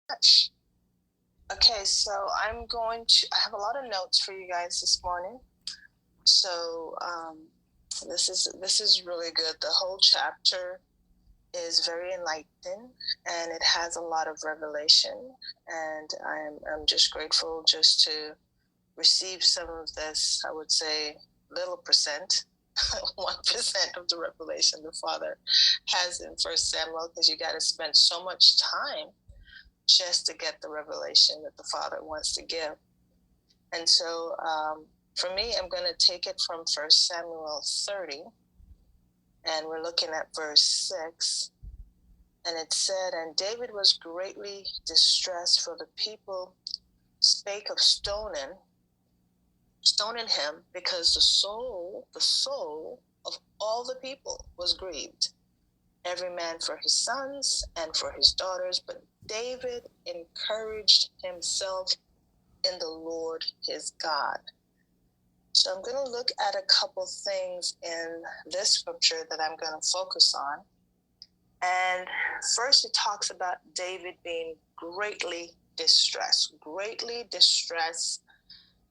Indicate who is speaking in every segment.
Speaker 1: much. Okay, so I have a lot of notes for you guys this morning. So this is really good. The whole chapter is very enlightening, and it has a lot of revelation. And I'm just grateful just to receive some of this. I would say little percent, 1% of the revelation the Father has in First Samuel, because you got to spend so much time just to get the revelation that the Father wants to give. And so for me, I'm going to take it from 1 Samuel 30, and we're looking at verse 6. And it said, "And David was greatly distressed, for the people spake of stoning him, because the soul of all the people was grieved, every man for his sons and for his daughters. But David encouraged himself in the Lord his God." So I'm going to look at a couple things in this scripture that I'm going to focus on. And first, it talks about David being greatly distressed. Greatly distressed.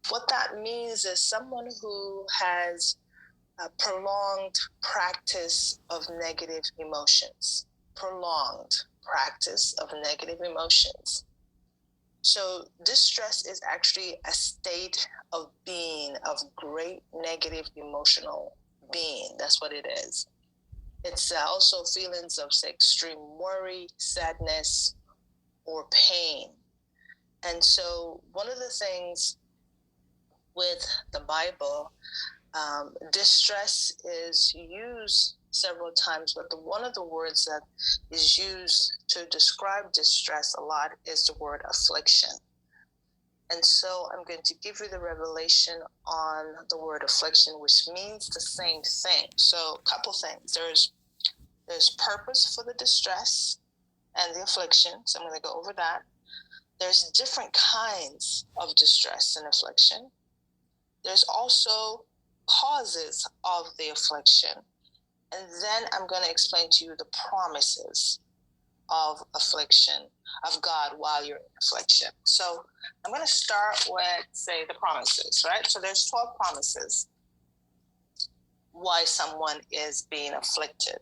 Speaker 1: What that means is someone who has a prolonged practice of negative emotions. Prolonged practice of negative emotions. So distress is actually a state of being, of great negative emotional being. That's what it is. It's also feelings of, say, extreme worry, sadness, or pain. And so one of the things with the Bible, distress is used several times, but one of the words that is used to describe distress a lot is the word affliction. And so I'm going to give you the revelation on the word affliction, which means the same thing. So a couple things. There's purpose for the distress and the affliction. So I'm going to go over that. There's different kinds of distress and affliction. There's also causes of the affliction. And then I'm going to explain to you the promises of affliction, of God, while you're in affliction. So I'm going to start with, say, the promises, right? So there's 12 promises why someone is being afflicted.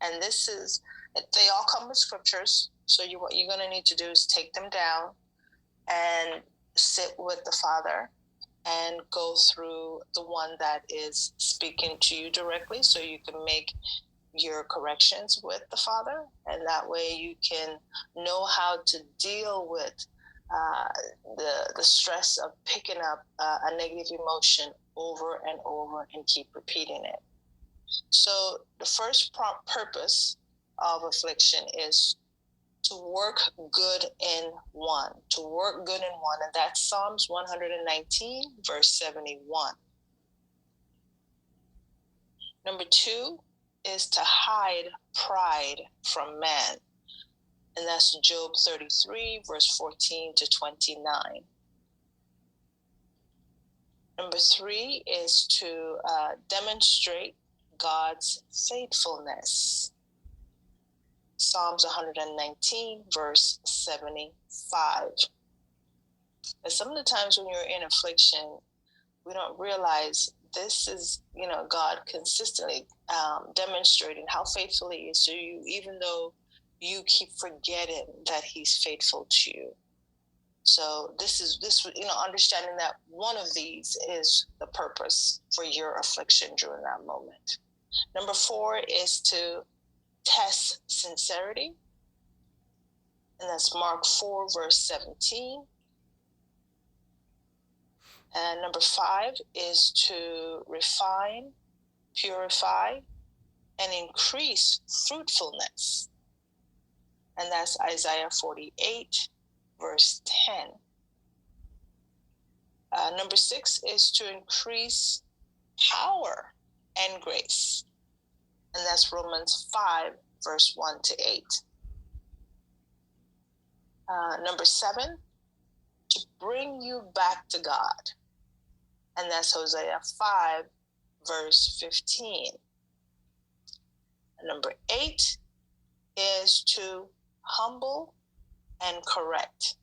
Speaker 1: And they all come with scriptures. So what you're going to need to do is take them down and sit with the Father and go through the one that is speaking to you directly, so you can make your corrections with the Father, and that way you can know how to deal with the stress of picking up a negative emotion over and over and keep repeating it. So the first purpose of affliction is to work good in one. To work good in one, and that's Psalms 119, verse 71. Number 2 is to hide pride from man, and that's Job 33, verse 14 to 29. Number 3 is to demonstrate God's faithfulness. Psalms 119, verse 75. And some of the times when you're in affliction, we don't realize this is, God consistently demonstrating how faithful he is to you, even though you keep forgetting that he's faithful to you. So understanding that one of these is the purpose for your affliction during that moment. Number 4 is to test sincerity, and that's Mark 4, verse 17. And number 5 is to refine, purify, and increase fruitfulness, and that's Isaiah 48, verse 10. Number 6 is to increase power and grace, and that's Romans 5, verse 1 to 8. Number 7, to bring you back to God, and that's Hosea 5, verse 15. And number 8 is to humble and correct.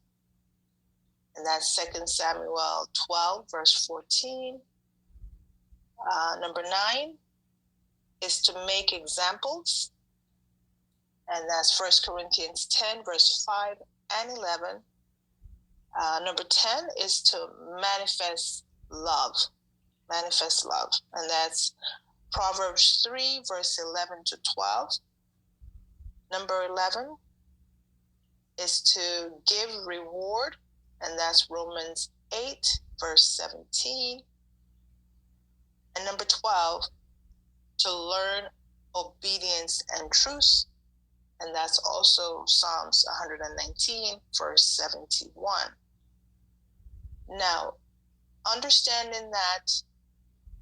Speaker 1: And that's 2 Samuel 12, verse 14. Number 9 is to make examples. And that's 1 Corinthians 10, verse 5 and 11. Number 10 is to manifest love. Manifest love. And that's Proverbs 3, verse 11 to 12. Number 11 is to give reward. And that's Romans 8, verse 17. And number 12, to learn obedience and truth. And that's also Psalms 119, verse 71. Now, understanding that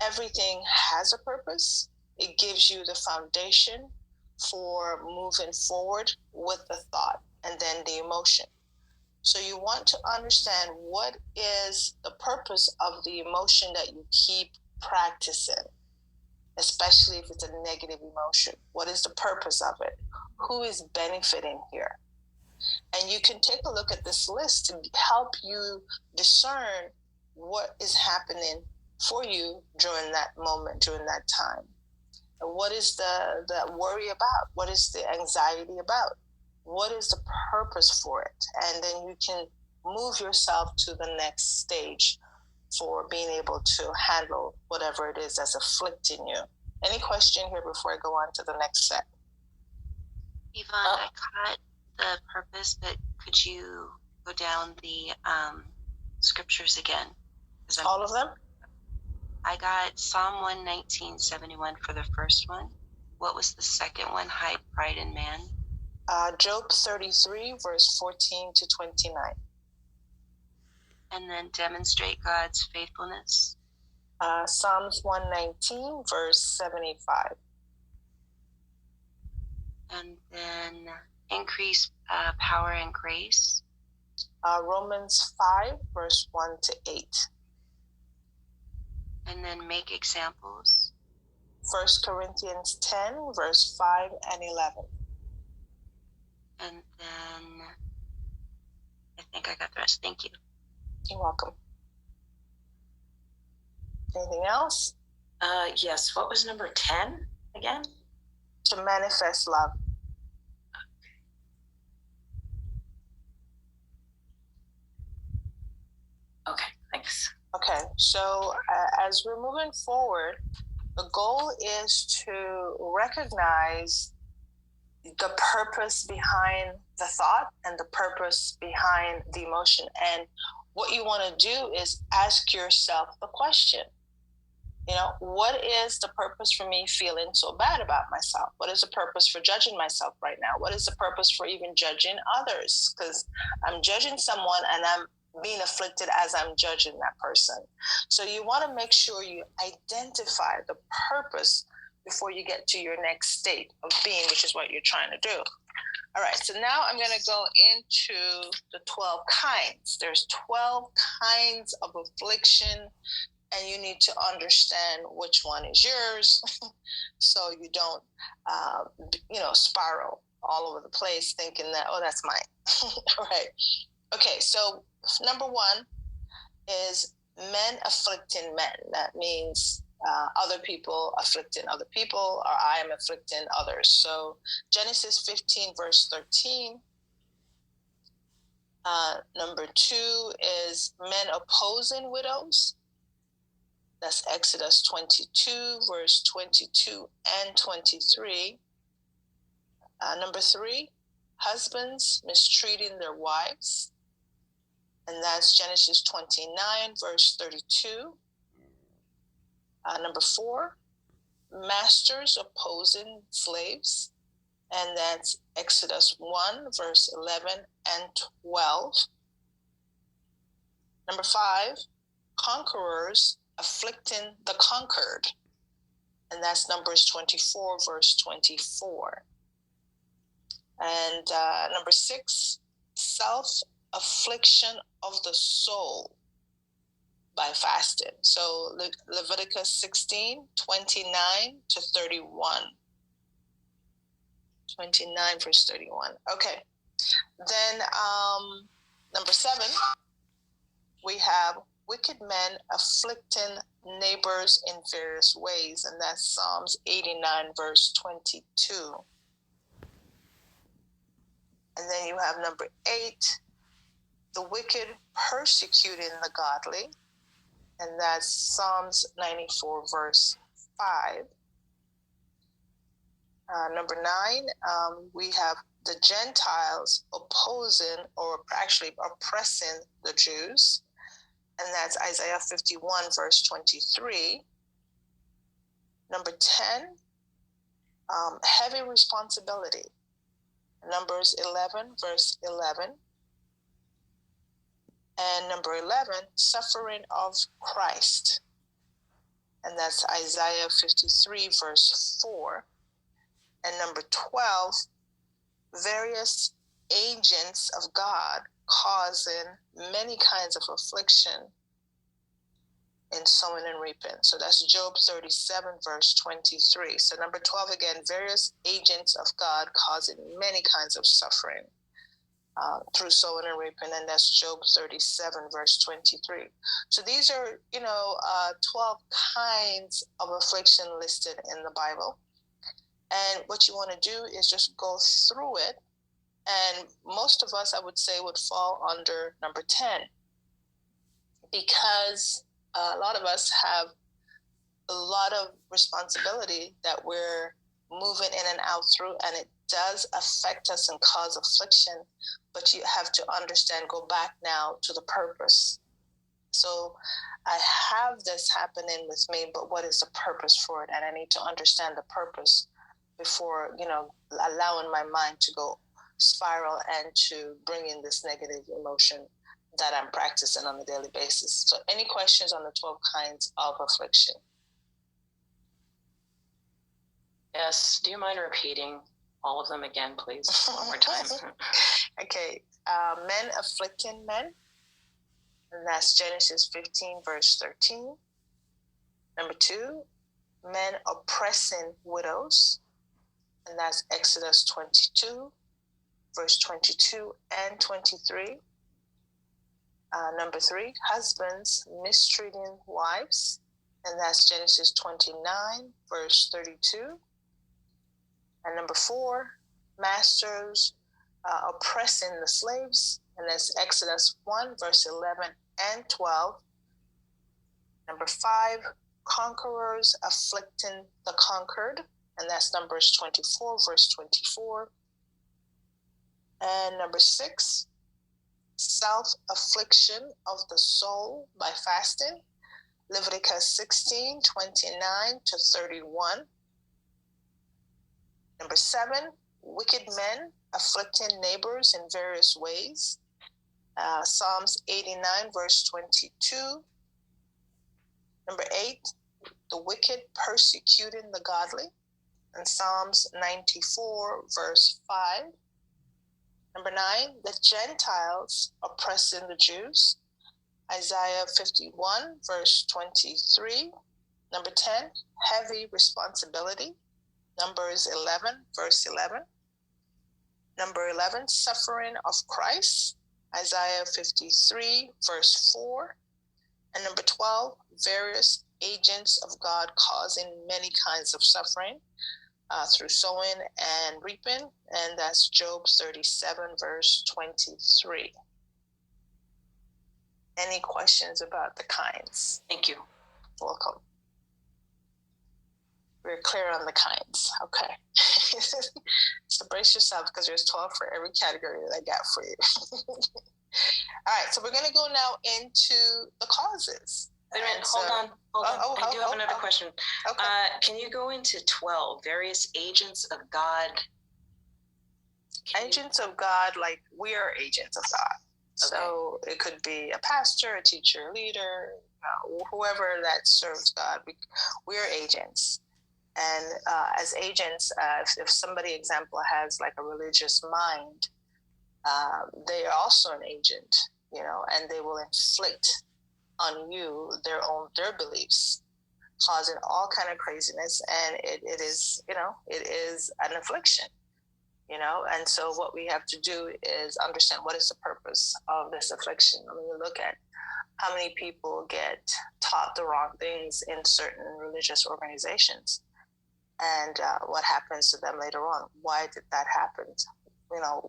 Speaker 1: everything has a purpose, it gives you the foundation for moving forward with the thought and then the emotion. So you want to understand what is the purpose of the emotion that you keep practicing, especially if it's a negative emotion. What is the purpose of it? Who is benefiting here? And you can take a look at this list to help you discern what is happening for you during that moment, during that time. And what is the worry about? What is the anxiety about? What is the purpose for it? And then you can move yourself to the next stage for being able to handle whatever it is that's afflicting you. Any question here before I go on to the next set?
Speaker 2: Yvonne, I caught the purpose, but could you go down the scriptures again?
Speaker 1: All of them?
Speaker 2: I got Psalm 119:71 for the first one. What was the second one? Hide pride in man.
Speaker 1: Job 33, verse 14 to 29.
Speaker 2: And then demonstrate God's faithfulness.
Speaker 1: Psalms 119, verse 75.
Speaker 2: And then increase power and grace.
Speaker 1: Romans 5, verse 1 to 8.
Speaker 2: And then make examples.
Speaker 1: 1 Corinthians 10, verse 5 and 11.
Speaker 2: And then I think I got the rest. Thank you.
Speaker 1: You're welcome. Anything else?
Speaker 3: Yes. What was number 10 again?
Speaker 1: To manifest love.
Speaker 3: Okay, thanks.
Speaker 1: Okay, so as we're moving forward, the goal is to recognize the purpose behind the thought and the purpose behind the emotion. And what you want to do is ask yourself the question, what is the purpose for me feeling so bad about myself? What is the purpose for judging myself right now? What is the purpose for even judging others? Because I'm judging someone and I'm being afflicted as I'm judging that person. So you want to make sure you identify the purpose before you get to your next state of being, which is what you're trying to do. All right, so now I'm going to go into the 12 kinds. There's 12 kinds of affliction, and you need to understand which one is yours so you don't, spiral all over the place thinking that, oh, that's mine. All right. Okay, so number 1 is men afflicting men. That means other people afflicting other people, or I am afflicting others. So Genesis 15, verse 13. Number 2 is men opposing widows. That's Exodus 22, verse 22 and 23. Number 3, husbands mistreating their wives. And that's Genesis 29, verse 32. Number 4, masters opposing slaves. And that's Exodus 1, verse 11 and 12. Number 5, conquerors afflicting the conquered. And that's Numbers 24, verse 24. And number 6, self-affliction of the soul by fasting. So Leviticus 16, 29 to 31. 29 verse 31. Okay. Then number 7, we have wicked men afflicting neighbors in various ways, and that's Psalms 89, verse 22. And then you have number 8, the wicked persecuting the godly, and that's Psalms 94, verse 5. Number 9, we have the Gentiles opposing or actually oppressing the Jews, and that's Isaiah 51, verse 23. Number 10, heavy responsibility, Numbers 11, verse 11. And number 11, suffering of Christ, and that's Isaiah 53, verse 4. And number 12, various agents of God causing many kinds of affliction in sowing and reaping. So that's Job 37, verse 23. So number 12, again, various agents of God causing many kinds of suffering through sowing and reaping, and that's Job 37, verse 23. So these are, 12 kinds of affliction listed in the Bible. And what you want to do is just go through it. And most of us, I would say, would fall under number 10, because a lot of us have a lot of responsibility that we're moving in and out through, and it does affect us and cause affliction. But you have to understand, go back now to the purpose. So I have this happening with me, but what is the purpose for it? And I need to understand the purpose before, allowing my mind to go spiral and to bring in this negative emotion that I'm practicing on a daily basis. So any questions on the 12 kinds of affliction?
Speaker 3: Yes. Do you mind repeating all of them again, please? One more time.
Speaker 1: Okay. Men afflicting men, and that's Genesis 15, verse 13. Number 2, men oppressing widows, and that's Exodus 22, verse 22 and 23. Number 3, husbands mistreating wives, and that's Genesis 29, verse 32. And number 4, masters oppressing the slaves, and that's Exodus 1, verse 11 and 12. Number 5, conquerors afflicting the conquered, and that's Numbers 24, verse 24. And number 6, self-affliction of the soul by fasting, Leviticus 16, 29 to 31. Number 7, wicked men afflicting neighbors in various ways, Psalms 89, verse 22. Number 8, the wicked persecuting the godly, and Psalms 94, verse 5. Number 9, the Gentiles oppressing the Jews, Isaiah 51, verse 23. Number 10, heavy responsibility, Numbers 11, verse 11. Number 11, suffering of Christ, Isaiah 53, verse 4. And number 12, various agents of God causing many kinds of suffering through sowing and reaping, and that's Job 37, verse 23. Any questions about the kinds?
Speaker 3: Thank you.
Speaker 1: Welcome. We're clear on the kinds. Okay. So brace yourself, because there's 12 for every category that I got for you. All right, so we're going to go now into the causes.
Speaker 3: Wait a minute, hold on. I do have another question.
Speaker 1: Okay.
Speaker 3: Can you go into 12, various agents of God?
Speaker 1: Agents of God, like we are agents of God.
Speaker 3: Okay.
Speaker 1: So it could be a pastor, a teacher, a leader, whoever that serves God. We are agents. And as agents, if somebody, example, has like a religious mind, they are also an agent, and they will inflict on you their beliefs, causing all kind of craziness, and it is an affliction. And so what we have to do is understand what is the purpose of this affliction. When you look at how many people get taught the wrong things in certain religious organizations, and what happens to them later on. Why did that happen?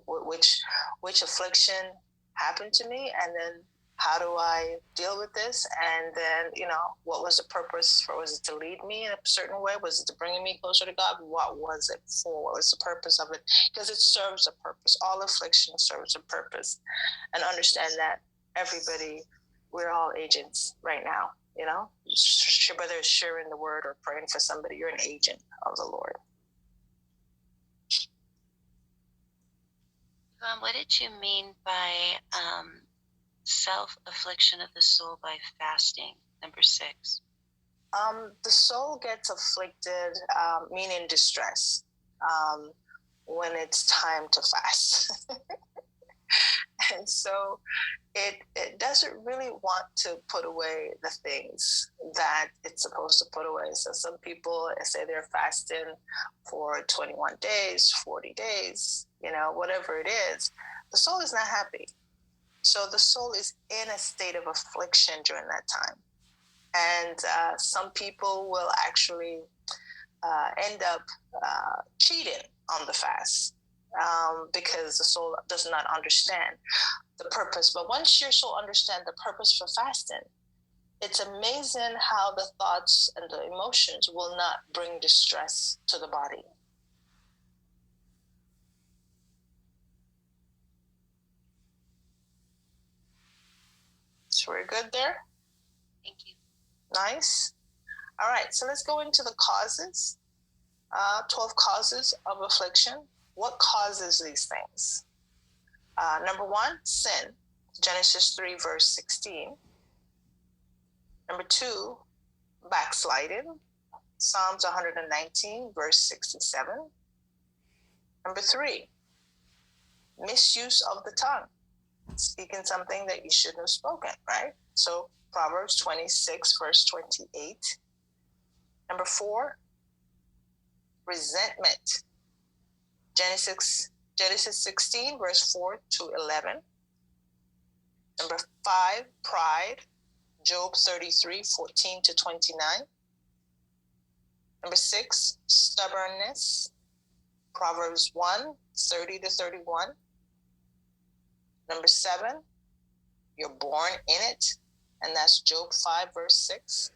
Speaker 1: Which affliction happened to me, and then how do I deal with this? And then, what was the purpose for? Was it to lead me in a certain way? Was it to bring me closer to God? What was it for? What was the purpose of it? Because it serves a purpose. All affliction serves a purpose. And understand that everybody, we're all agents right now, whether it's sharing the word or praying for somebody, you're an agent of the Lord.
Speaker 2: What did you mean by self-affliction of the soul by fasting, number 6?
Speaker 1: The soul gets afflicted, meaning distress, when it's time to fast. And so it doesn't really want to put away the things that it's supposed to put away. So some people say they're fasting for 21 days, 40 days, whatever it is. The soul is not happy. So the soul is in a state of affliction during that time. And some people will actually end up cheating on the fast because the soul does not understand the purpose. But once your soul understands the purpose for fasting, it's amazing how the thoughts and the emotions will not bring distress to the body. So we're good there?
Speaker 2: Thank you.
Speaker 1: Nice. All right, so let's go into the causes. 12 causes of affliction. What causes these things? Number 1, sin. Genesis 3, verse 16. Number 2, backsliding. Psalms 119, verse 67. Number 3, misuse of the tongue. Speaking something that you shouldn't have spoken, right? So Proverbs 26, verse 28. Number 4, resentment. Genesis 16, verse 4 to 11. Number 5, pride. Job 33, 14 to 29. Number 6, stubbornness. Proverbs 1, 30 to 31. Number 7, you're born in it, and that's Job 5, verse 6.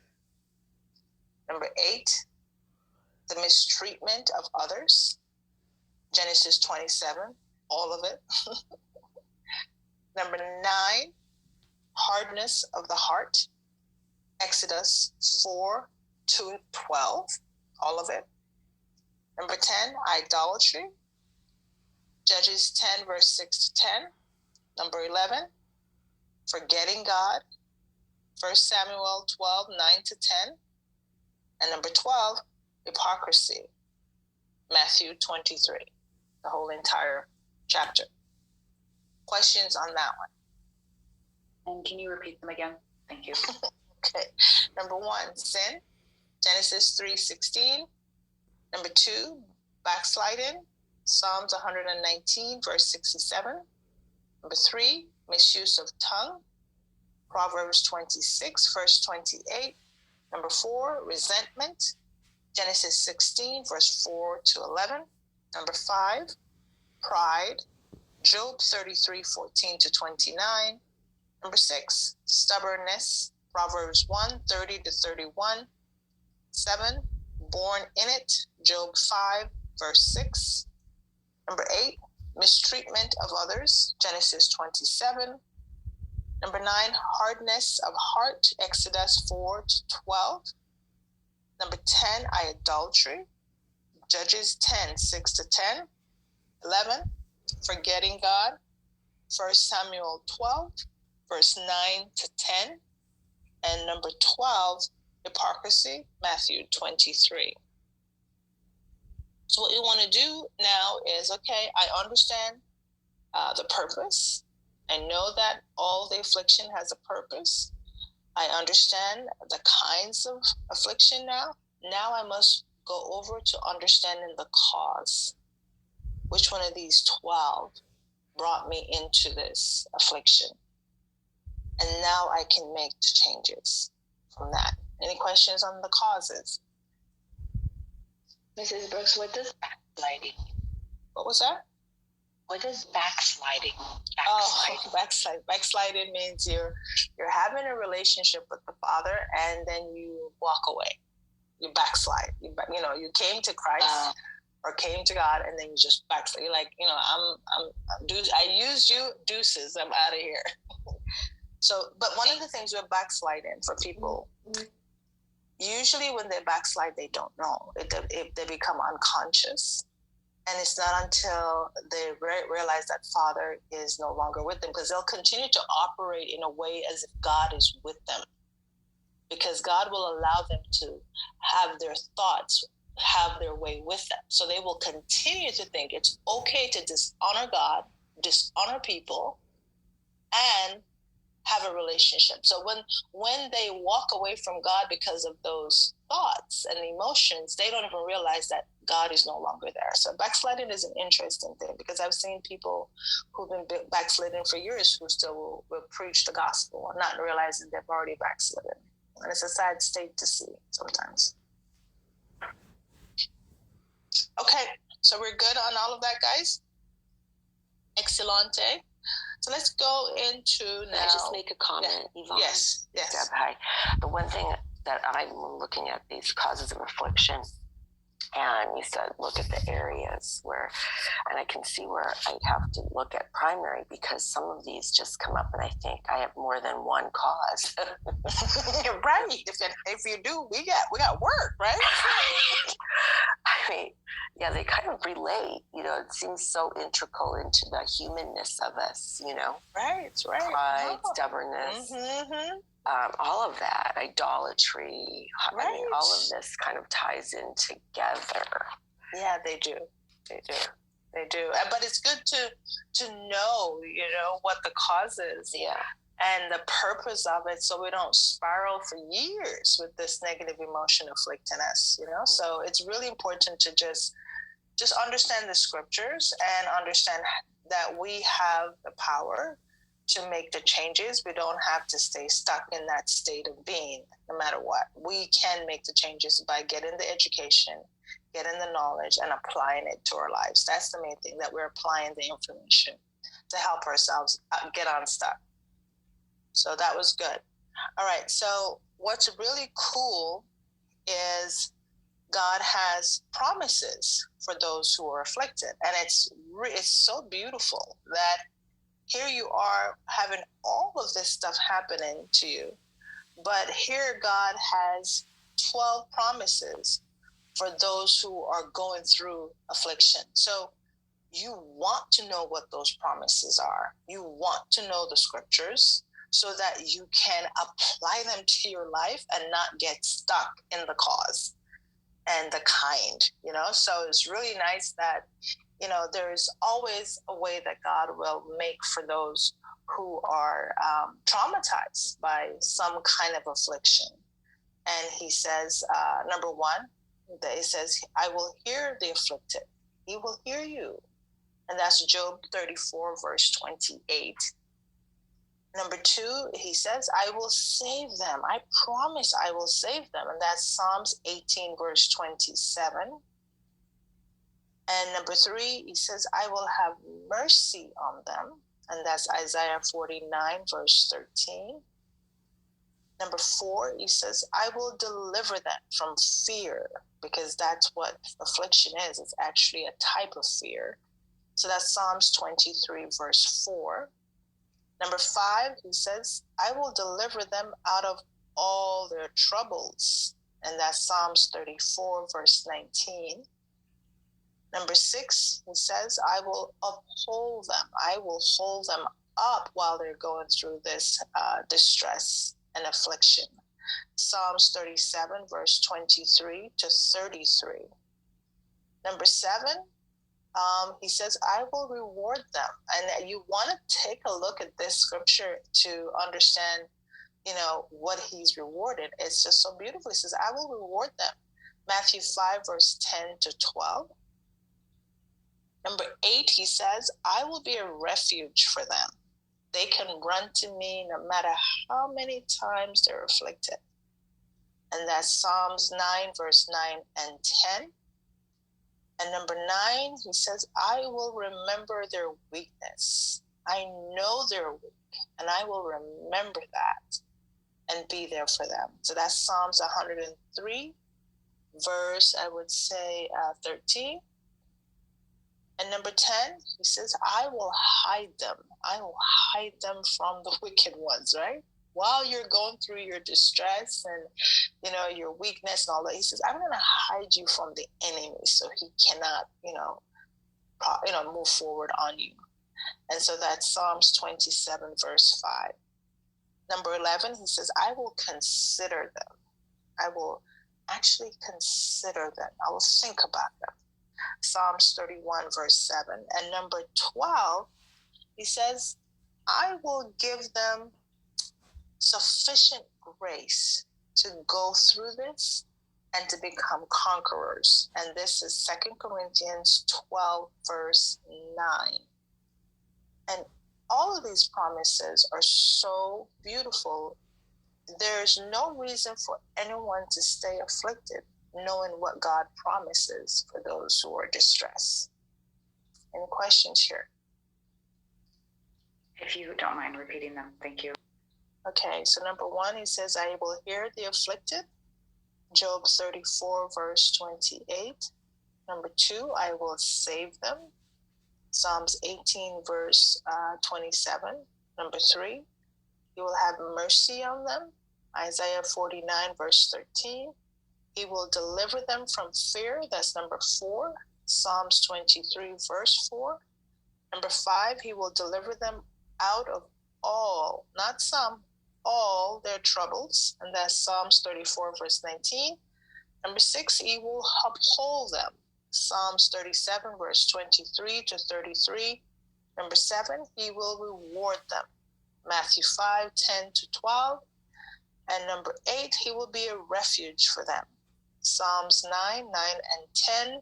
Speaker 1: Number 8, the mistreatment of others. Genesis 27, all of it. Number 9, hardness of the heart. Exodus 4 to 12, all of it. Number 10, idolatry. Judges 10, verse 6 to 10. Number 11, forgetting God. 1 Samuel 12, 9 to 10. And number 12, hypocrisy. Matthew 23, the whole entire chapter. Questions on that one?
Speaker 3: And can you repeat them again? Thank you.
Speaker 1: Okay. Number 1, sin. Genesis 3:16. Number 2, backsliding. Psalms 119, verse 67. Number 3, misuse of tongue. Proverbs 26, verse 28. Number 4, resentment. Genesis 16, verse 4 to 11. Number 5, pride. Job 33, 14 to 29. Number 6, stubbornness. Proverbs 1, 30 to 31. 7, born in it. Job 5, verse 6. Number 8, mistreatment of others. Genesis 27. Number 9, hardness of heart. Exodus 4 to 12. Number 10, idolatry. Judges 10, 6 to 10. 11, forgetting God. 1 Samuel 12, verse 9 to 10. And number 12, hypocrisy. Matthew 23. So what you want to do now is, okay, I understand the purpose. I know that all the affliction has a purpose. I understand the kinds of affliction now. Now I must go over to understanding the cause. which one of these 12 brought me into this affliction? And now I can make changes from that. Any questions on the causes?
Speaker 2: Mrs. Brooks, what does backsliding mean?
Speaker 1: What was that?
Speaker 2: What does backsliding mean?
Speaker 1: Backsliding means you're having a relationship with the Father, and then you walk away. You backslide. You came to Christ or came to God, and then you just backslide. You're like, I used you, deuces. I'm out of here. So, but one of the things with backsliding for people, usually when they backslide, they don't know. They become unconscious. And it's not until they realize that Father is no longer with them, because they'll continue to operate in a way as if God is with them. Because God will allow them to have their thoughts have their way with them. So they will continue to think it's okay to dishonor God, dishonor people, and have a relationship. So when they walk away from God because of those thoughts and emotions, they don't even realize that God is no longer there. So backsliding is an interesting thing, because I've seen people who've been backsliding for years who still will preach the gospel, not realizing they've already backslidden. And it's a sad state to see sometimes. Okay, so we're good on all of that, guys? Excellente. So let's go into now.
Speaker 4: Can I just make a comment, Yvonne?
Speaker 1: Yes.
Speaker 4: Deb, hi. The one thing that I'm looking at these causes of affliction, and you said look at the areas where, and I can see where I have to look at primary, because some of these just come up and I think I have more than one cause.
Speaker 1: You're right. If you do, we got work, right?
Speaker 4: I mean, yeah, they kind of relate. It seems so integral into the humanness of us.
Speaker 1: Right.
Speaker 4: Pride, stubbornness.
Speaker 1: Mm-hmm.
Speaker 4: All of that, idolatry,
Speaker 1: right.
Speaker 4: I mean, all of this kind of ties in together.
Speaker 1: Yeah, they do. But it's good to know, what the cause is.
Speaker 4: Yeah.
Speaker 1: And the purpose of it, so we don't spiral for years with this negative emotion afflicting us, So it's really important to just understand the scriptures and understand that we have the power to make the changes. We don't have to stay stuck in that state of being, no matter what. We can make the changes by getting the education, getting the knowledge, and applying it to our lives. That's the main thing, that we're applying the information to help ourselves get unstuck. So that was good. All right, so what's really cool is God has promises for those who are afflicted. And it's so beautiful that here you are having all of this stuff happening to you, but here God has 12 promises for those who are going through affliction. So you want to know what those promises are. You want to know the scriptures so that you can apply them to your life and not get stuck in the cause and the kind, So it's really nice that there's always a way that God will make for those who are traumatized by some kind of affliction. And he says, number one, he says, I will hear the afflicted. He will hear you. And that's Job 34, verse 28. Number two, he says, I will save them. I promise I will save them. And that's Psalms 18, verse 27. And number three, he says, I will have mercy on them. And that's Isaiah 49, verse 13. Number four, he says, I will deliver them from fear, because that's what affliction is. It's actually a type of fear. So that's Psalms 23, verse 4. Number five, he says, I will deliver them out of all their troubles. And that's Psalms 34, verse 19. Number six, he says, I will uphold them. I will hold them up while they're going through this distress and affliction. Psalms 37, verse 23 to 33. Number seven, he says, I will reward them. And you want to take a look at this scripture to understand, what he's rewarded. It's just so beautiful. He says, I will reward them. Matthew 5, verse 10 to 12. Number 8, he says, I will be a refuge for them. They can run to me no matter how many times they're afflicted. And that's Psalms 9, verse 9 and 10. And number 9, he says, I will remember their weakness. I know they're weak, and I will remember that and be there for them. So that's Psalms 103, verse, I would say, 13. And number 10, he says, I will hide them. I will hide them from the wicked ones, right? While you're going through your distress and, your weakness and all that, he says, I'm going to hide you from the enemy so he cannot, move forward on you. And so that's Psalms 27, verse 5. Number 11, he says, I will consider them. I will actually consider them. I will think about them. Psalms 31, verse 7. And number 12, he says, I will give them sufficient grace to go through this and to become conquerors. And this is 2 Corinthians 12, verse 9. And all of these promises are so beautiful. There's no reason for anyone to stay afflicted, knowing what God promises for those who are distressed. Any questions here?
Speaker 5: If you don't mind repeating them, thank you.
Speaker 1: Okay, so number 1, he says, I will hear the afflicted. Job 34, verse 28. Number 2, I will save them. Psalms 18, verse 27. Number 3, he will have mercy on them. Isaiah 49, verse 13. He will deliver them from fear. That's number 4. Psalms 23, verse 4. Number 5, he will deliver them out of all, not some, all their troubles. And that's Psalms 34, verse 19. Number 6, he will uphold them. Psalms 37, verse 23 to 33. Number 7, he will reward them. Matthew 5, 10 to 12. And number 8, he will be a refuge for them. Psalms 9, 9 and 10.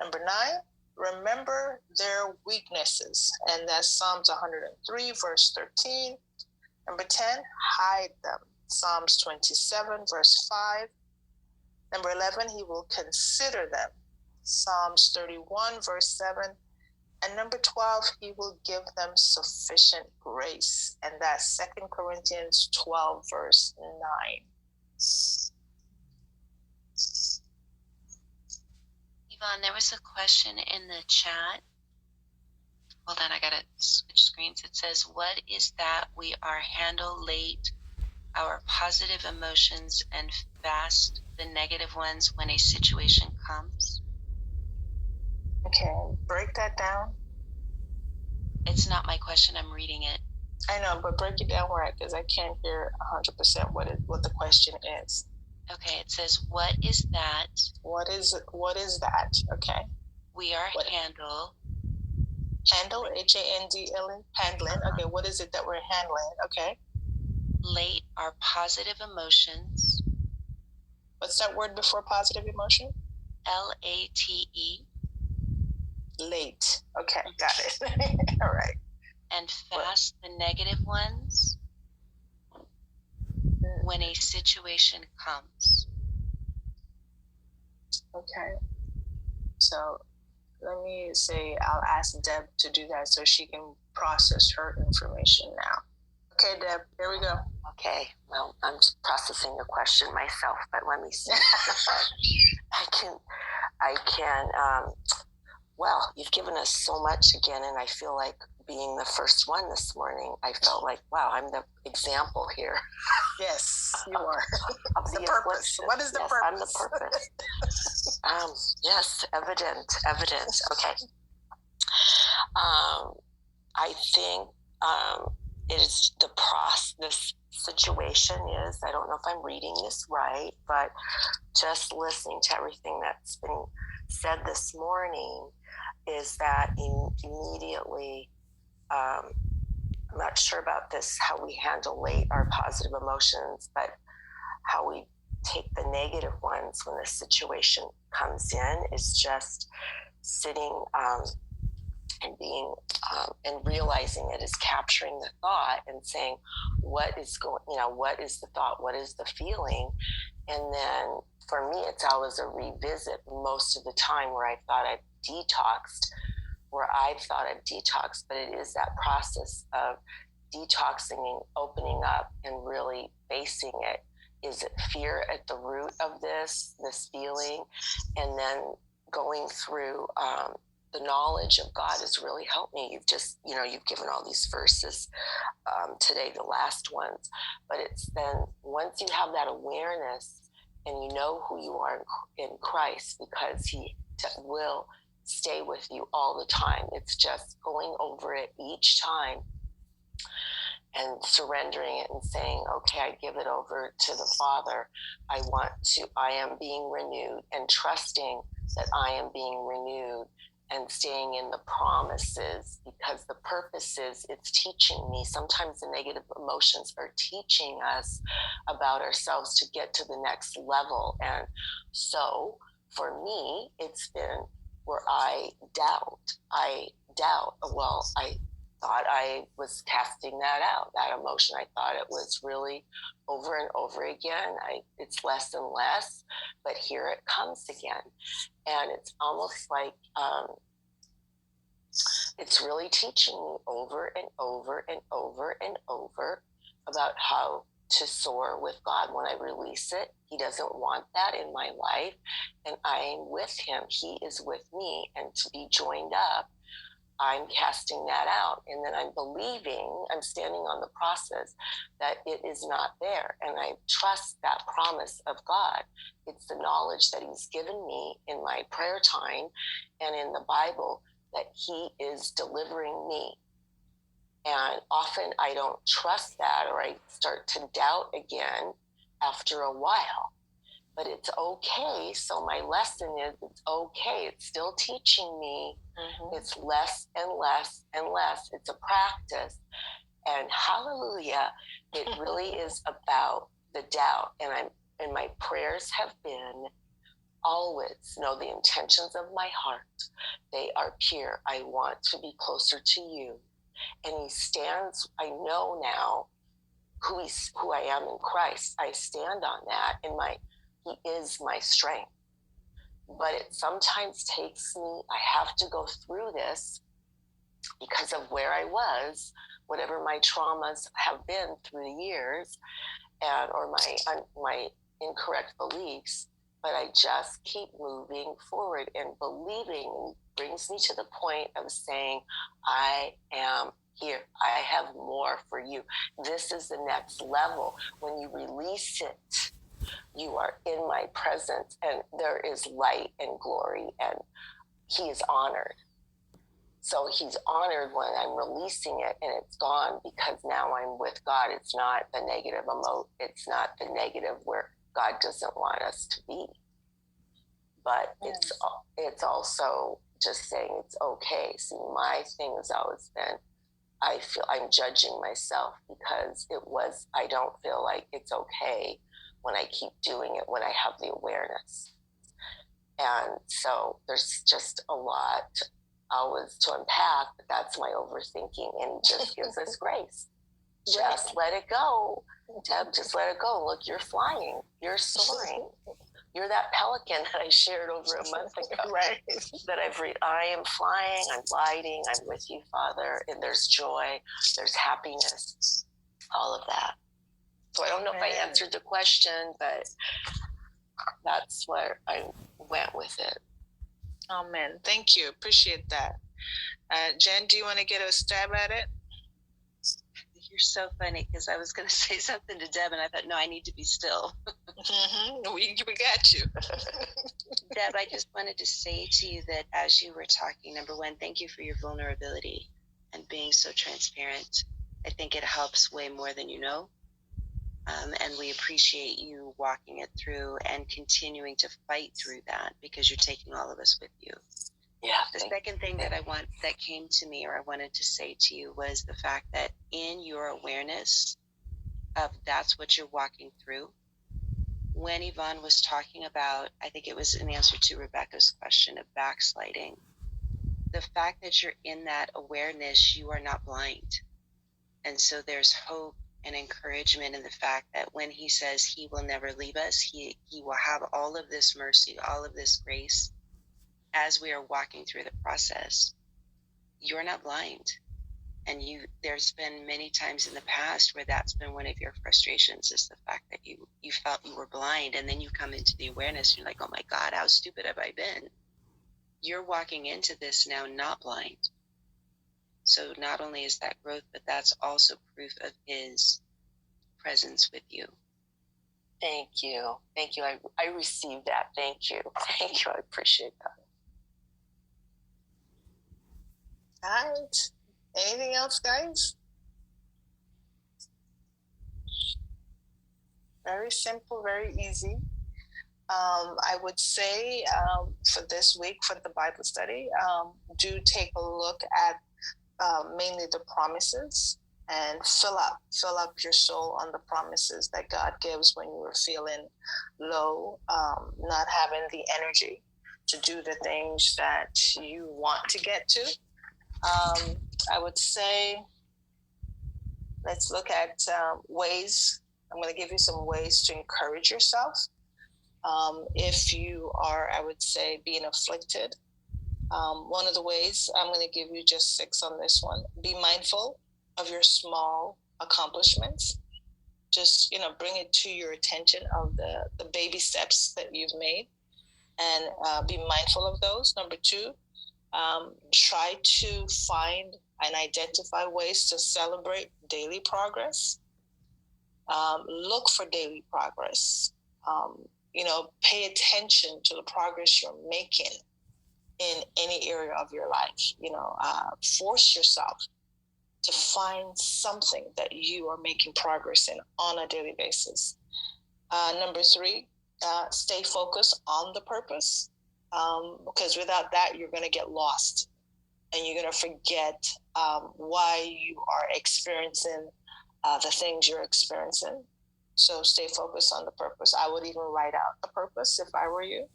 Speaker 1: Number 9, remember their weaknesses. And that's Psalms 103, verse 13. Number 10, hide them. Psalms 27, verse 5. Number 11, he will consider them. Psalms 31, verse 7. And number 12, he will give them sufficient grace. And that's 2 Corinthians 12, verse 9.
Speaker 2: Yvonne, there was a question in the chat. Hold on, I gotta switch screens. It says, what is that we are handle late our positive emotions and fast the negative ones when a situation comes?
Speaker 1: Okay, break that down.
Speaker 2: It's not my question, I'm reading it.
Speaker 1: I know, but break it down right, because I can't hear 100% what the question is.
Speaker 2: Okay, it says, what is that?
Speaker 1: What is that? Okay.
Speaker 2: We are handle,
Speaker 1: H-A-N-D-L-E, handling. Okay, what is it that we're handling? Okay.
Speaker 2: late our positive emotions.
Speaker 1: What's that word before positive emotion?
Speaker 2: L-A-T-E.
Speaker 1: Late. Okay, got it. All right.
Speaker 2: And fast the negative ones when a situation comes.
Speaker 1: Okay. So let me say I'll ask Deb to do that so she can process her information now. Okay, Deb, here we go.
Speaker 4: Okay, well, I'm processing the question myself, but let me see. I can, well, you've given us so much again, and I feel like being the first one this morning, I felt like, wow, I'm the example here.
Speaker 1: Yes, you are.
Speaker 4: Of
Speaker 1: the purpose. What is the purpose?
Speaker 4: I'm the purpose. Yes, evident. Okay. I think it is this situation is, I don't know if I'm reading this right, but just listening to everything that's been said this morning is that immediately, I'm not sure about this, how we handle late our positive emotions, but how we take the negative ones when the situation comes in is just sitting and being and realizing it is capturing the thought and saying, what is going, what is the thought, what is the feeling? And then for me, it's always a revisit most of the time where I thought I've detoxed, but it is that process of detoxing and opening up and really facing it. Is it fear at the root of this feeling? And then going through the knowledge of God has really helped me. You've given all these verses today, the last ones, but it's then once you have that awareness and you know who you are in Christ, because he will stay with you all the time. It's just going over it each time and surrendering it and saying, okay, I give it over to the Father. I am being renewed, and trusting that I am being renewed and staying in the promises, because the purpose is it's teaching me. Sometimes the negative emotions are teaching us about ourselves to get to the next level. And so for me, it's been where I doubt. Well, I thought I was casting that out, that emotion. I thought it was really over and over again. It's less and less, but here it comes again. And it's almost like it's really teaching me over and over and over and over about how to soar with God. When I release it, he doesn't want that in my life, and I am with him. He is with me, and to be joined up, I'm casting that out. And then I'm standing on the process that it is not there. And I trust that promise of God. It's the knowledge that he's given me in my prayer time and in the Bible that he is delivering me. And often I don't trust that, or I start to doubt again after a while. But it's okay. So my lesson is it's okay. It's still teaching me. Mm-hmm. It's less and less and less. It's a practice. And hallelujah, it really is about the doubt. And my prayers have been always know the intentions of my heart. They are pure. I want to be closer to you. And he stands, I know now who I am in Christ. I stand on that, and he is my strength. But it sometimes takes me, I have to go through this because of where I was, whatever my traumas have been through the years, or my incorrect beliefs. But I just keep moving forward, and believing brings me to the point of saying, I am here. I have more for you. This is the next level. When you release it, you are in my presence, and there is light and glory, and he is honored. So he's honored when I'm releasing it and it's gone, because now I'm with God. It's not the negative it's not the negative where God doesn't want us to be. But it's also just saying it's okay. See, my thing has always been, I feel I'm judging myself because I don't feel like it's okay when I keep doing it, when I have the awareness. And so there's just a lot always to unpack, but that's my overthinking, and he just gives us grace. Just let it go. Deb, just let it go. Look, you're flying. You're soaring. You're that pelican that I shared over a month ago. Right. That I am flying, I'm gliding, I'm with you, Father, and there's joy, there's happiness, all of that. So I don't know if I answered the question, but that's where I went with it.
Speaker 1: Amen. Thank you. Appreciate that. Jen, do you want to get a stab at it?
Speaker 2: You're so funny, because I was going to say something to Deb, and I thought, no, I need to be still.
Speaker 1: Mm-hmm. We got you.
Speaker 2: Deb, I just wanted to say to you that as you were talking, number one, thank you for your vulnerability and being so transparent. I think it helps way more than you know. And we appreciate you walking it through and continuing to fight through that, because you're taking all of us with you.
Speaker 4: Yeah.
Speaker 2: The second thing that came to me, or I wanted to say to you, was the fact that in your awareness of that's what you're walking through, when Yvonne was talking about, I think it was in answer to Rebecca's question of backsliding, the fact that you're in that awareness, you are not blind. And so there's hope and encouragement in the fact that when he says he will never leave us, he will have all of this mercy, all of this grace as we are walking through the process. You're not blind. And there's been many times in the past where that's been one of your frustrations, is the fact that you felt you were blind, and then you come into the awareness and you're like, oh my God, how stupid have I been? You're walking into this now not blind. So not only is that growth, but that's also proof of his presence with you.
Speaker 4: Thank you. Thank you. I received that. Thank you. Thank you. I appreciate that.
Speaker 1: All right. Anything else, guys? Very simple, very easy. I would say for this week, for the Bible study, do take a look at mainly the promises, and fill up your soul on the promises that God gives when you are feeling low, not having the energy to do the things that you want to get to. I would say, let's look at ways. I'm going to give you some ways to encourage yourself. If you are, I would say, being afflicted, one of the ways, I'm going to give you just 6 on this one. Be mindful of your small accomplishments. Just, bring it to your attention of the baby steps that you've made, and be mindful of those. Number 2, try to find and identify ways to celebrate daily progress. Look for daily progress. Pay attention to the progress you're making in any area of your life. Force yourself to find something that you are making progress in on a daily basis. Number 3, stay focused on the purpose, because without that, you're going to get lost, and you're going to forget why you are experiencing the things you're experiencing. So stay focused on the purpose. I would even write out the purpose if I were you.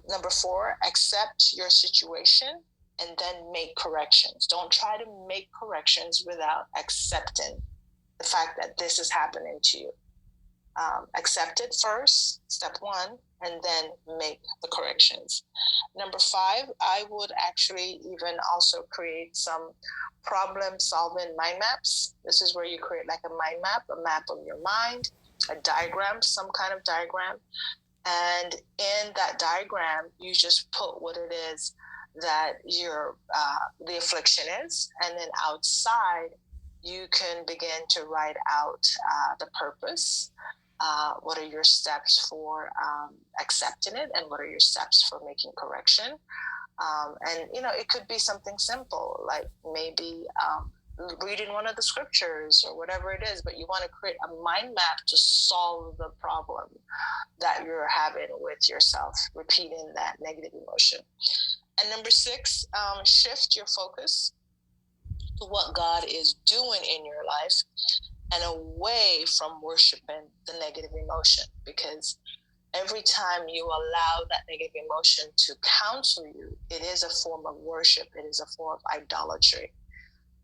Speaker 1: Number 4, accept your situation and then make corrections. Don't try to make corrections without accepting the fact that this is happening to you. Accept it first, step 1, and then make the corrections. Number 5, I would actually even also create some problem-solving mind maps. This is where you create like a mind map, a map of your mind, a diagram, some kind of diagram. And in that diagram, you just put what it is that the affliction is. And then outside, you can begin to write out the purpose. What are your steps for accepting it, and what are your steps for making correction? And it could be something simple, like maybe reading one of the scriptures or whatever it is, but you want to create a mind map to solve the problem that you're having with yourself, repeating that negative emotion. And number 6, shift your focus to what God is doing in your life and away from worshiping the negative emotion, because every time you allow that negative emotion to counsel you, it is a form of worship. It is a form of idolatry.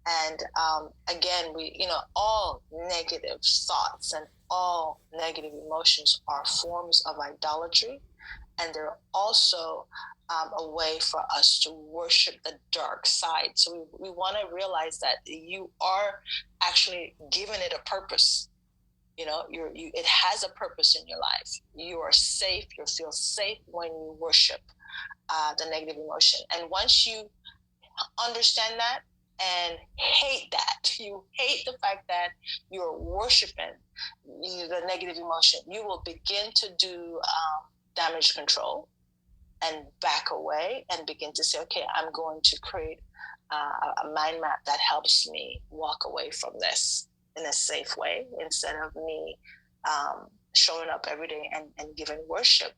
Speaker 1: And again, all negative thoughts and all negative emotions are forms of idolatry. And they're also a way for us to worship the dark side. So we want to realize that you are actually giving it a purpose. It has a purpose in your life. You are safe. You feel safe when you worship the negative emotion. And once you understand that and hate that, you hate the fact that you're worshiping the negative emotion, you will begin to do damage control and back away and begin to say, okay, I'm going to create a mind map that helps me walk away from this in a safe way, instead of me showing up every day and giving worship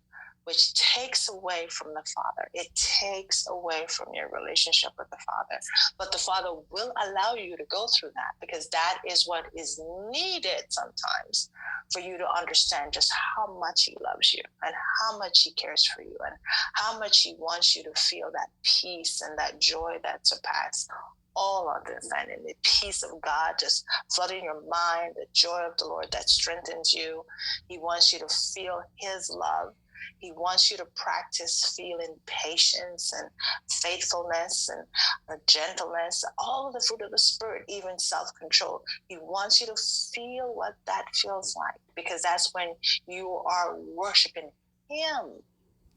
Speaker 1: which takes away from the Father. It takes away from your relationship with the Father. But the Father will allow you to go through that, because that is what is needed sometimes for you to understand just how much He loves you and how much He cares for you and how much He wants you to feel that peace and that joy that surpasses all understanding, the peace of God just flooding your mind, the joy of the Lord that strengthens you. He wants you to feel His love. He wants you to practice feeling patience and faithfulness and gentleness, all of the fruit of the Spirit, even self-control. He wants you to feel what that feels like, because that's when you are worshiping Him.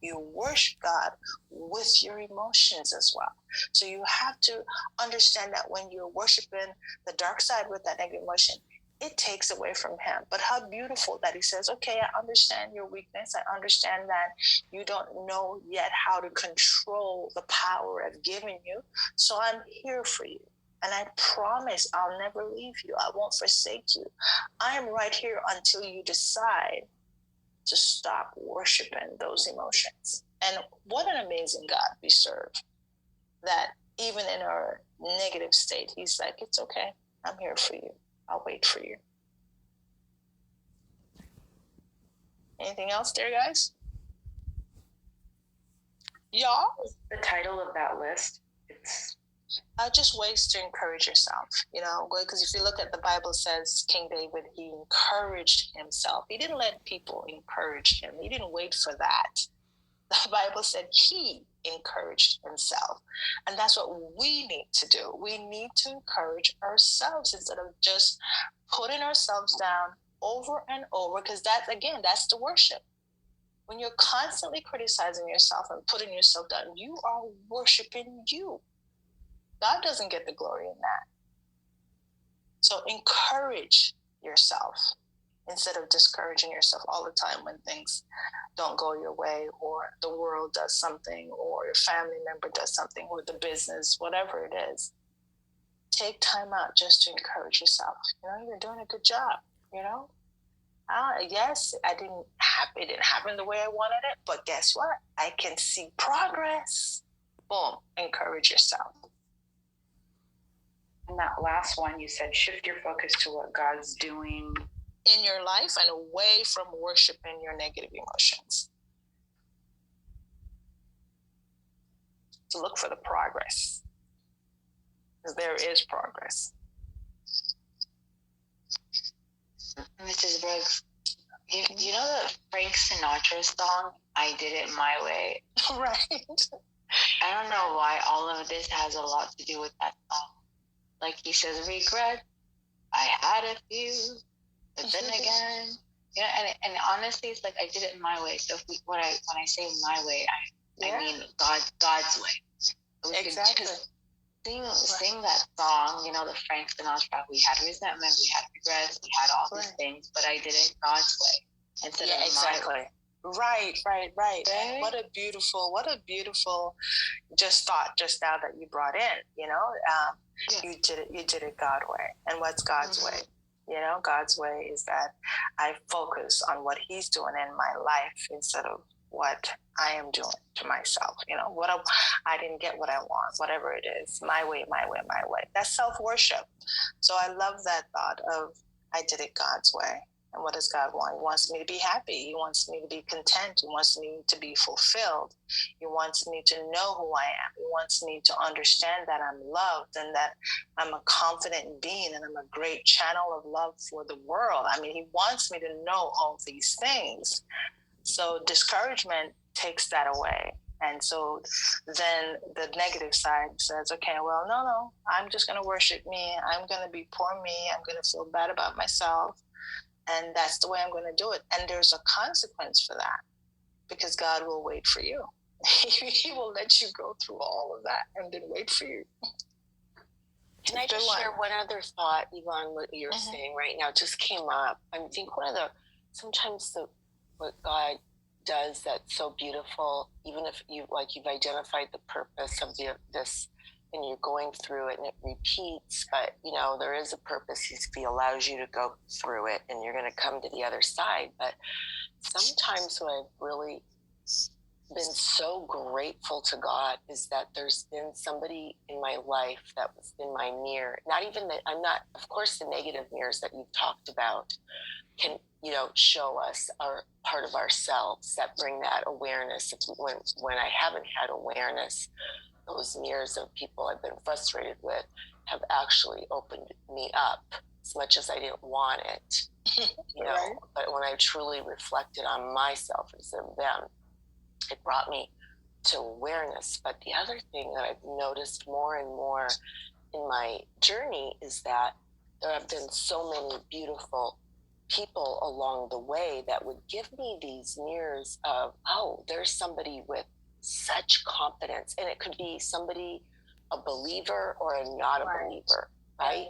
Speaker 1: You worship God with your emotions as well. So you have to understand that when you're worshiping the dark side with that negative emotion, it takes away from Him. But how beautiful that He says, okay, I understand your weakness. I understand that you don't know yet how to control the power I've given you. So I'm here for you. And I promise I'll never leave you. I won't forsake you. I am right here until you decide to stop worshiping those emotions. And what an amazing God we serve, that even in our negative state, He's like, it's okay. I'm here for you. I'll wait for you. Anything else there, guys? Y'all?
Speaker 5: The title of that list, it's
Speaker 1: just ways to encourage yourself, because if you look at the Bible, says King David, he encouraged himself. He didn't let people encourage him. He didn't wait for that. The Bible said he encouraged himself. And that's what we need to do. We need to encourage ourselves instead of just putting ourselves down over and over, because that's the worship. When you're constantly criticizing yourself and putting yourself down, you are worshiping you. God doesn't get the glory in that. So encourage yourself instead of discouraging yourself all the time when things don't go your way, or the world does something, or your family member does something, or the business, whatever it is. Take time out just to encourage yourself. You're doing a good job. Yes, it didn't happen the way I wanted it, but guess what? I can see progress. Boom, encourage yourself.
Speaker 5: And that last one, you said, shift your focus to what God's doing
Speaker 1: in your life and away from worshiping your negative emotions. To look for the progress, because there is progress.
Speaker 6: Mrs. Brooks, you know the Frank Sinatra song, I Did It My Way?
Speaker 1: Right.
Speaker 6: I don't know why all of this has a lot to do with that song. Like he says, regret, I had a few, but then again, and honestly, it's like I did it my way. So when I say my way, I mean God's way. So we
Speaker 1: exactly.
Speaker 6: could just sing that song, the Frank Sinatra. We had resentment, we had regrets, we had all these things, but I did it God's way instead of
Speaker 1: exactly.
Speaker 6: my way.
Speaker 1: Right. What a beautiful just thought just now that you brought in, you did it God's way. And what's God's way? God's way is that I focus on what He's doing in my life instead of what I am doing to myself. I didn't get what I want, whatever it is, my way. That's self-worship. So I love that thought of I did it God's way. And what does God want? He wants me to be happy. He wants me to be content. He wants me to be fulfilled. He wants me to know who I am. He wants me to understand that I'm loved and that I'm a confident being and I'm a great channel of love for the world. He wants me to know all these things. So discouragement takes that away. And so then the negative side says, okay, well, no, I'm just going to worship me. I'm going to be poor me. I'm going to feel bad about myself. And that's the way I'm going to do it. And there's a consequence for that, because God will wait for you. He will let you go through all of that and then wait for you.
Speaker 4: Can I just share one other thought, Yvonne? What you're saying right now just came up. I think sometimes what God does that's so beautiful, even if you've identified the purpose of this and you're going through it and it repeats, but there is a purpose. He allows you to go through it and you're going to come to the other side. But sometimes what I've really been so grateful to God is that there's been somebody in my life that was in my mirror. Not even that, I'm not, of course, the negative mirrors that you've talked about can, show us our part of ourselves that bring that awareness. When I haven't had awareness, those mirrors of people I've been frustrated with have actually opened me up as much as I didn't want it,
Speaker 1: Right.
Speaker 4: But when I truly reflected on myself instead of them, it brought me to awareness. But the other thing that I've noticed more and more in my journey is that there have been so many beautiful people along the way that would give me these mirrors of, oh, there's somebody with such confidence. And it could be somebody, a believer or a not a believer, right?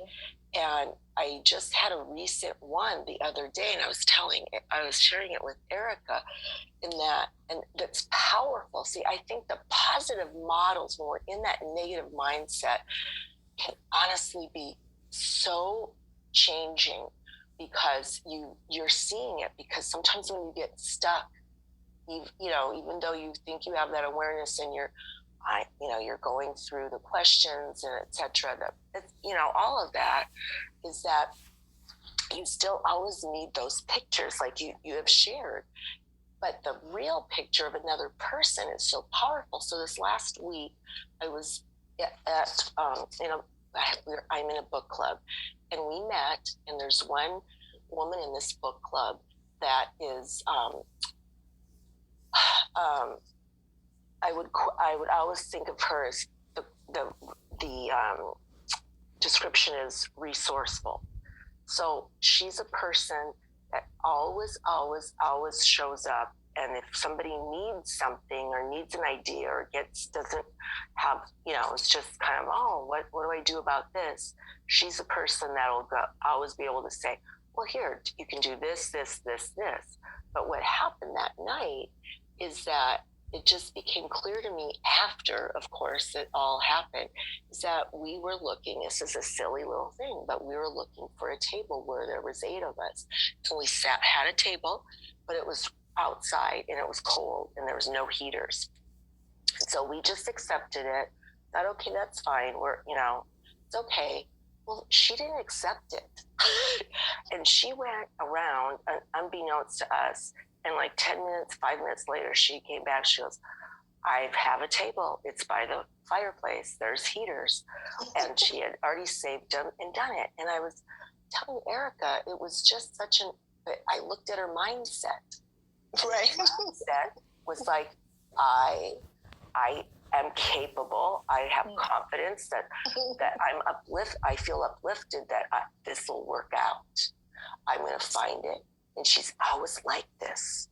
Speaker 4: And I just had a recent one the other day, and I was sharing it with Erica, and that's powerful. See, I think the positive models when we're in that negative mindset can honestly be so changing, because you're seeing it. Because sometimes when you get stuck, even though you think you have that awareness and you're going through the questions and etc., all of that is that you still always need those pictures like you have shared. But the real picture of another person is so powerful. So this last week, I was I'm in a book club, and we met, and there's one woman in this book club that is, I would always think of her as the description is resourceful. So she's a person that always shows up. And if somebody needs something or needs an idea or doesn't have, it's just kind of, oh, what do I do about this? She's a person that'll always be able to say, well, here, you can do this, this, this, this. But what happened that night is that it just became clear to me after, of course, it all happened, is that we were looking, this is a silly little thing, but we were looking for a table where there was 8 of us. So we had a table, but it was outside and it was cold and there was no heaters. And so we just accepted it, thought, okay, that's fine. It's okay. Well, she didn't accept it. And she went around, unbeknownst to us, and like 10 minutes, 5 minutes later, she came back. She goes, I have a table. It's by the fireplace. There's heaters. And she had already saved them and done it. And I was telling Erica, it was just I looked at her mindset.
Speaker 1: Right.
Speaker 4: Her mindset was like, I am capable. I have confidence that I feel uplifted that this will work out. I'm going to find it. And she's always like this.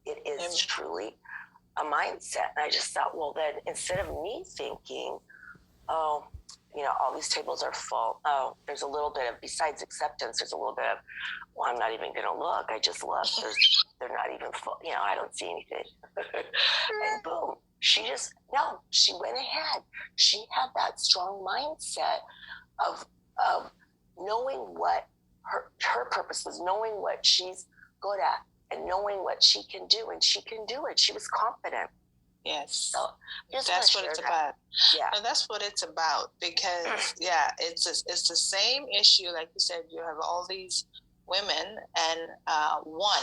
Speaker 4: It is truly a mindset. And I just thought, well, then instead of me thinking, oh, all these tables are full. Oh, there's a little bit of, besides acceptance, there's a little bit of, well, I'm not even going to look. I just look. They're not even full. I don't see anything. And boom, she went ahead. She had that strong mindset of knowing what her purpose was, knowing what she's good at and knowing what she can do, and she can do it. She was confident.
Speaker 1: Yes.
Speaker 4: So
Speaker 1: that's what it's about.
Speaker 4: Yeah.
Speaker 1: And that's what it's about, because it's the same issue. Like you said, you have all these women, and one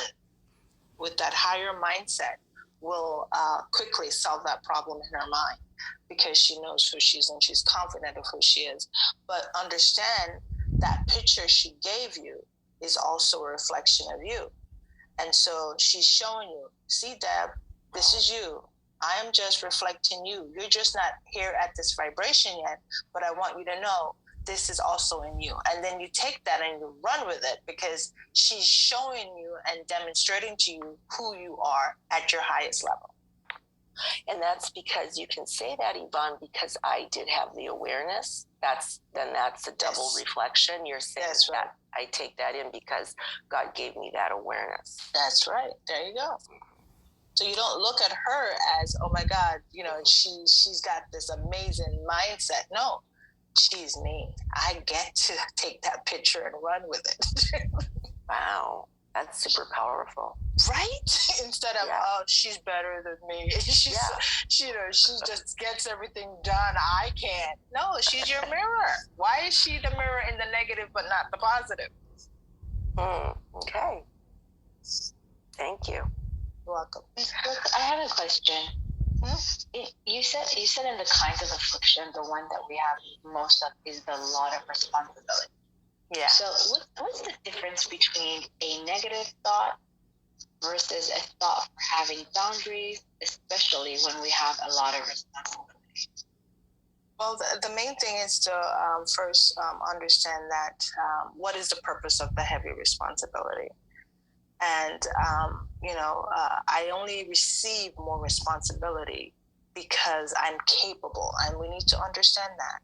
Speaker 1: with that higher mindset will quickly solve that problem in her mind, because she knows who she is and she's confident of who she is. But understand that picture she gave you is also a reflection of you. And so she's showing you, see, Deb, this is you. I am just reflecting you. You're just not here at this vibration yet, but I want you to know this is also in you. And then you take that and you run with it, because she's showing you and demonstrating to you who you are at your highest level.
Speaker 4: And that's because you can say that, Yvonne, because I did have the awareness. That's a double reflection. You're saying
Speaker 1: that's right.
Speaker 4: That I take that in because God gave me that awareness.
Speaker 1: That's right. There you go. So you don't look at her as, oh my God, she's got this amazing mindset. No, she's me. I get to take that picture and run with it.
Speaker 4: Wow. That's super powerful. powerful.
Speaker 1: Right? Instead of, oh, she's better than me. She just gets everything done. I can't. No, she's your mirror. Why is she the mirror in the negative but not the positive?
Speaker 4: Okay. Thank you.
Speaker 1: You're welcome.
Speaker 6: I have a question. You said in the kinds of affliction, the one that we have most of is the lot of responsibility.
Speaker 1: Yeah.
Speaker 6: So what's the difference between a negative thought versus a thought for having boundaries, especially when we have a lot of responsibility?
Speaker 1: Well, the main thing is to first understand that what is the purpose of the heavy responsibility? And, I only receive more responsibility because I'm capable, and we need to understand that.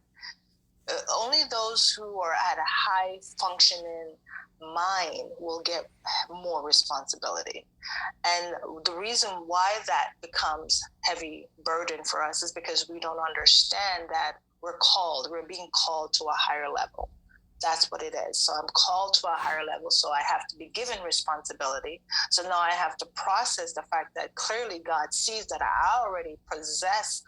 Speaker 1: Only those who are at a high functioning mind will get more responsibility. And the reason why that becomes heavy burden for us is because we don't understand that we're being called to a higher level. That's what it is. So I'm called to a higher level, so I have to be given responsibility. So now I have to process the fact that clearly God sees that I already possess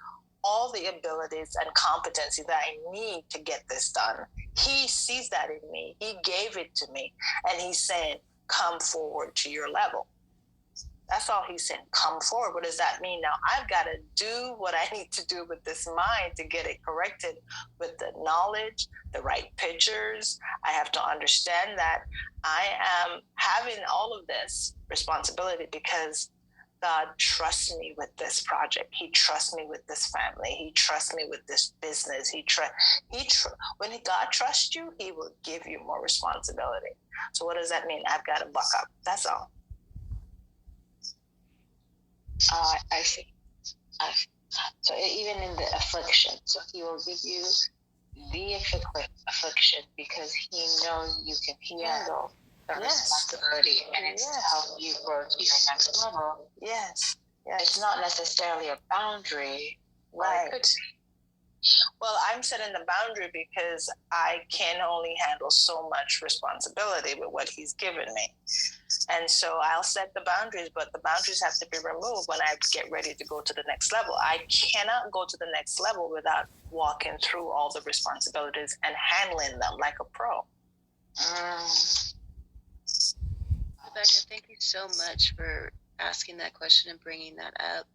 Speaker 1: all the abilities and competency that I need to get this done. He sees that in me. He gave it to me. And he's saying, come forward to your level. That's all he's saying. Come forward. What does that mean? Now, I've got to do what I need to do with this mind to get it corrected with the knowledge, the right pictures. I have to understand that I am having all of this responsibility because God trusts me with this project. He trusts me with this family. He trusts me with this business. When God trusts you, he will give you more responsibility. So what does that mean? I've got to buck up. That's all.
Speaker 6: I see. So even in the affliction, so he will give you the affliction because he knows you can handle the responsibility, and it's to help you grow to your next level.
Speaker 1: Yes.
Speaker 6: It's not necessarily a boundary.
Speaker 1: Right. Well, I'm setting the boundary because I can only handle so much responsibility with what he's given me. And so I'll set the boundaries, but the boundaries have to be removed when I get ready to go to the next level. I cannot go to the next level without walking through all the responsibilities and handling them like a pro.
Speaker 2: Rebecca, thank you so much for asking that question and bringing that up.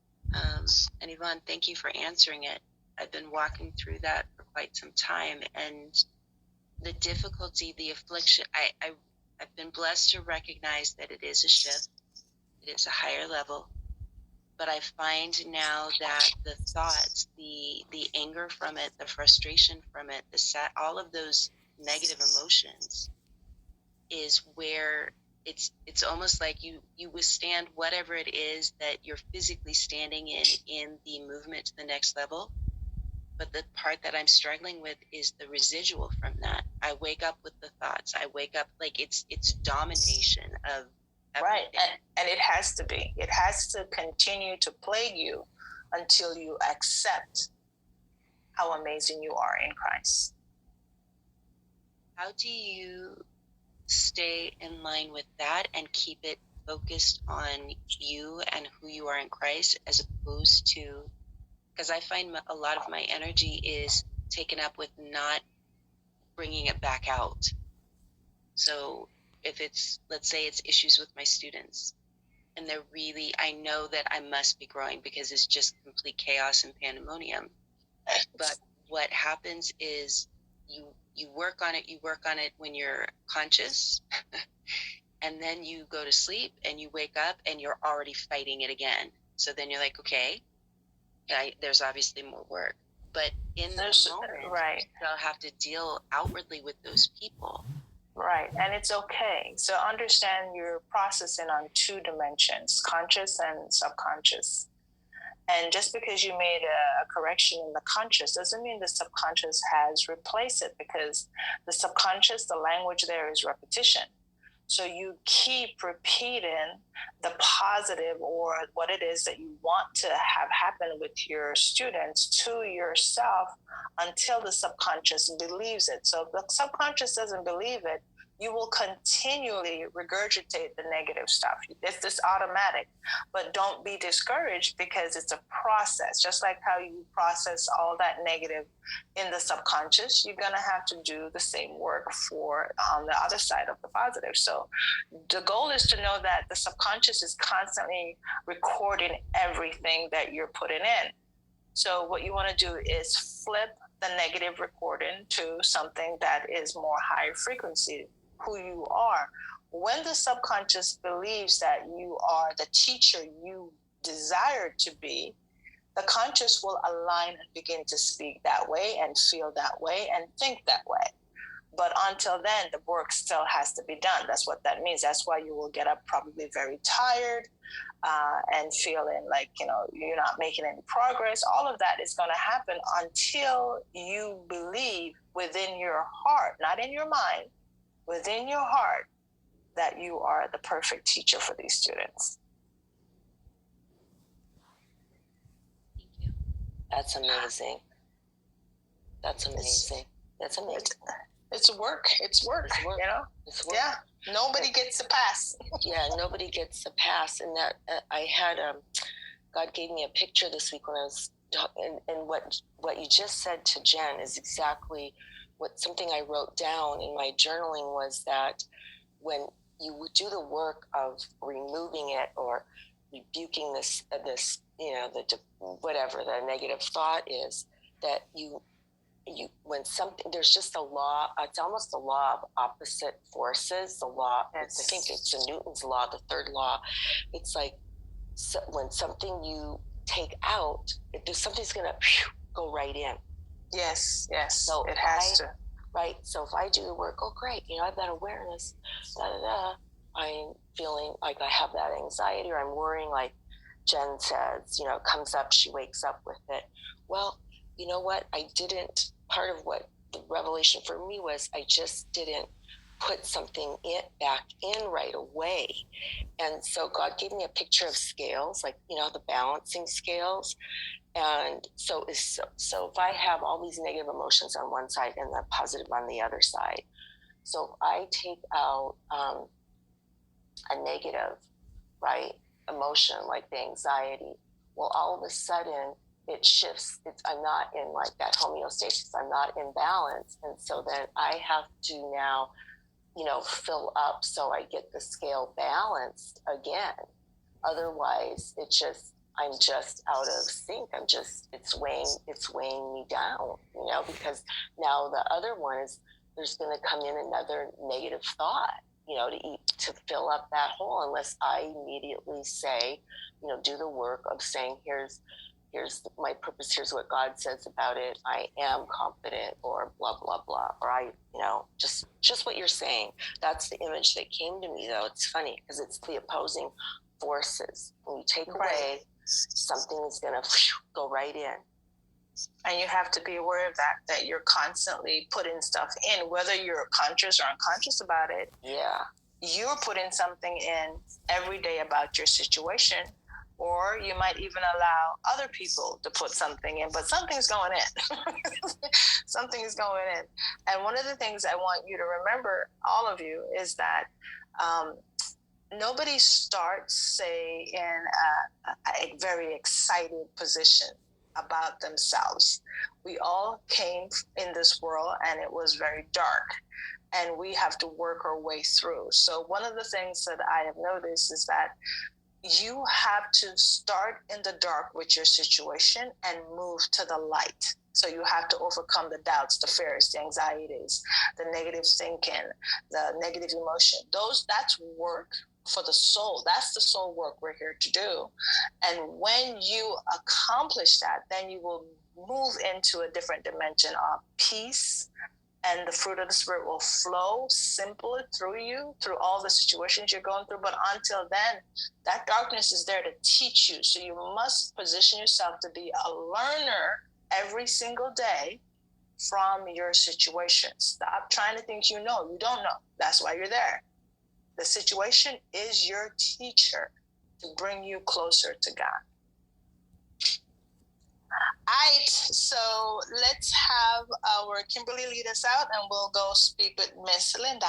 Speaker 2: And Yvonne, thank you for answering it. I've been walking through that for quite some time, and the difficulty, the affliction, I've been blessed to recognize that it is a shift. It is a higher level. But I find now that the thoughts, the anger from it, the frustration from it, all of those negative emotions is where it's almost like you withstand whatever it is that you're physically standing in the movement to the next level. But the part that I'm struggling with is the residual from that. I wake up with the thoughts. I wake up like it's domination of everything.
Speaker 1: Right, and it has to be. It has to continue to plague you until you accept how amazing you are in Christ.
Speaker 2: How do you stay in line with that and keep it focused on you and who you are in Christ, as opposed to, because I find a lot of my energy is taken up with not bringing it back out. So if let's say it's issues with my students, and I know that I must be growing because it's just complete chaos and pandemonium. But what happens is you work on it when you're conscious, and then you go to sleep and you wake up and you're already fighting it again. So then you're like, okay, there's obviously more work. But in the moment,
Speaker 1: right,
Speaker 2: you'll have to deal outwardly with those people.
Speaker 1: Right, and it's okay. So understand you're processing on two dimensions, conscious and subconscious. And just because you made a correction in the conscious doesn't mean the subconscious has replaced it, because the subconscious, the language there is repetition. So you keep repeating the positive or what it is that you want to have happen with your students to yourself until the subconscious believes it. So if the subconscious doesn't believe it, you will continually regurgitate the negative stuff. It's just automatic. But don't be discouraged, because it's a process. Just like how you process all that negative in the subconscious, you're going to have to do the same work for on the other side of the positive. So the goal is to know that the subconscious is constantly recording everything that you're putting in. So what you want to do is flip the negative recording to something that is more high frequency, who you are. When the subconscious believes that you are the teacher you desire to be, the conscious will align and begin to speak that way and feel that way and think that way. But until then, the work still has to be done. That's what that means. That's why you will get up probably very tired and feeling like, you're not making any progress. All of that is going to happen until you believe within your heart, not in your mind, within your heart, that you are the perfect teacher for these students.
Speaker 2: Thank you.
Speaker 4: That's amazing. That's amazing. That's amazing.
Speaker 1: It's work. It's work.
Speaker 4: It's work. It's work.
Speaker 1: Yeah. Nobody gets a pass.
Speaker 4: Yeah, nobody gets a pass. And that I had, God gave me a picture this week when I was talking, and what you just said to Jen is exactly something I wrote down in my journaling, was that when you would do the work of removing it or rebuking this, whatever the negative thought is, that when something, there's just a law, it's almost a law of opposite forces, the law, yes. I think it's Newton's law, the third law. It's like, when something you take out, something's going to go right in.
Speaker 1: Yes.
Speaker 4: So
Speaker 1: it has to.
Speaker 4: Right. So if I do the work, great, I've got awareness, I'm feeling like I have that anxiety, or I'm worrying, like Jen says, comes up, she wakes up with it. Well, you know what? Part of what the revelation for me was, I just didn't put something back in right away. And so God gave me a picture of scales, like, the balancing scales. And so if I have all these negative emotions on one side and the positive on the other side, so if I take out a negative, right, emotion, like the anxiety, well, all of a sudden it shifts. I'm not in like that homeostasis. I'm not in balance. And so then I have to now, fill up so I get the scale balanced again. Otherwise, I'm just out of sync. It's weighing me down, because now the other one is, there's going to come in another negative thought, to fill up that hole, unless I immediately say, do the work of saying, here's my purpose, here's what God says about it, I am confident, or blah, blah, blah, or just what you're saying. That's the image that came to me, though. It's funny, because it's the opposing forces. When you take away, something is going to go right in.
Speaker 1: And you have to be aware of that you're constantly putting stuff in, whether you're conscious or unconscious about it.
Speaker 4: Yeah.
Speaker 1: You're putting something in every day about your situation, or you might even allow other people to put something in, but something's going in. Something is going in. And one of the things I want you to remember, all of you, is that nobody starts, say, in a very excited position about themselves. We all came in this world and it was very dark, and we have to work our way through. So one of the things that I have noticed is that you have to start in the dark with your situation and move to the light. So you have to overcome the doubts, the fears, the anxieties, the negative thinking, the negative emotion. That's work for the soul. That's the soul work we're here to do. And when you accomplish that, then you will move into a different dimension of peace, and the fruit of the Spirit will flow simply through you, through all the situations you're going through. But until then, that darkness is there to teach you. So you must position yourself to be a learner every single day from your situation. Stop trying to think you know. You don't know. That's why you're there. The situation is your teacher to bring you closer to God. All right, so let's have our Kimberly lead us out, and we'll go speak with Miss Linda.